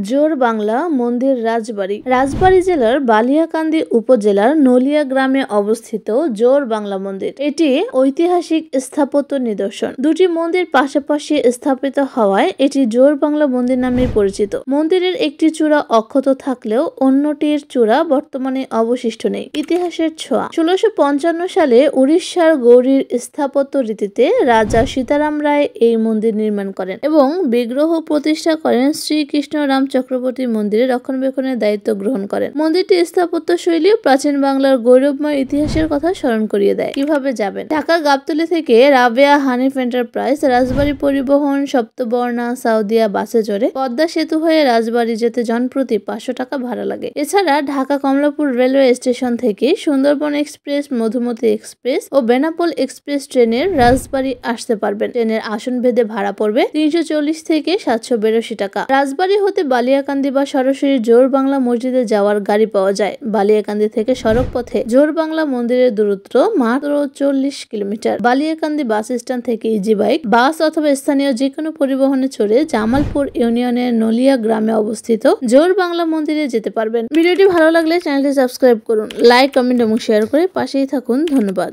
জোর বাংলা মন্দির রাজবাড়ি। রাজবাড়ি জেলার বালিয়াকান্দি উপজেলার নলিয়া গ্রামে অবস্থিত জোর বাংলা মন্দির। এটি ঐতিহাসিক স্থাপত্য নিদর্শন। দুটি মন্দির পাশাপাশি স্থাপিত হওয়ায় এটি জোর বাংলা মন্দির নামে পরিচিত। মন্দিরের একটি চূড়া অক্ষত থাকলেও অন্যটির চূড়া বর্তমানে অবশিষ্ট নেই। ইতিহাসের ছোঁয়া। 1655 সালে উড়িষ্যার গৌরীর স্থাপত্য রীতিতে রাজা সীতারাম রায় এই মন্দির নির্মাণ করেন এবং বিগ্রহ প্রতিষ্ঠা করেন শ্রীকৃষ্ণ রাম চক্রবর্তী মন্দিরের রক্ষণাবেক্ষণের দায়িত্ব গ্রহণ করেন। মন্দিরটি স্থাপত্য শৈলী প্রাচীন বাংলার গৌরবময় ইতিহাসের কথা স্মরণ করিয়ে দেয়। কিভাবে যাবেন? ঢাকা গাবতলী থেকে রাবেয়া হানিফ এন্টারপ্রাইজ, রাজবাড়ী পরিবহন, সপ্তবর্ণা, সাউদিয়া বাসে চড়ে পদ্মা সেতু হয়ে রাজবাড়ী যেতে জনপ্রতি 500 টাকা ভাড়া লাগে। এছাড়া ঢাকা কমলাপুর রেলওয়ে স্টেশন থেকে সুন্দরবন এক্সপ্রেস, মধুমতি এক্সপ্রেস ও বেনাপোল এক্সপ্রেস ট্রেনের রাজবাড়ী আসতে পারবেন। ট্রেনের আসন ভেদে ভাড়া পড়বে 340 থেকে 782 টাকা। রাজবাড়ী হতে বালিয়াকান্দি বা সরাসরি জোর বাংলা মসজিদে যাওয়ার গাড়ি পাওয়া যায়। বালিয়াকান্দি থেকে সড়ক পথে জোর বাংলা মন্দিরের দূরত্ব মাত্র 40 কিলোমিটার। বালিয়াকান্দি বাস স্ট্যান্ড থেকে ইজি বাইক, বাস অথবা স্থানীয় যে কোনো পরিবহনে চড়ে জামালপুর ইউনিয়নের নলিয়া গ্রামে অবস্থিত জোর বাংলা মন্দিরে যেতে পারবেন। ভিডিওটি ভালো লাগলে চ্যানেলটি সাবস্ক্রাইব করুন, লাইক, কমেন্ট এবং শেয়ার করে পাশেই থাকুন। ধন্যবাদ।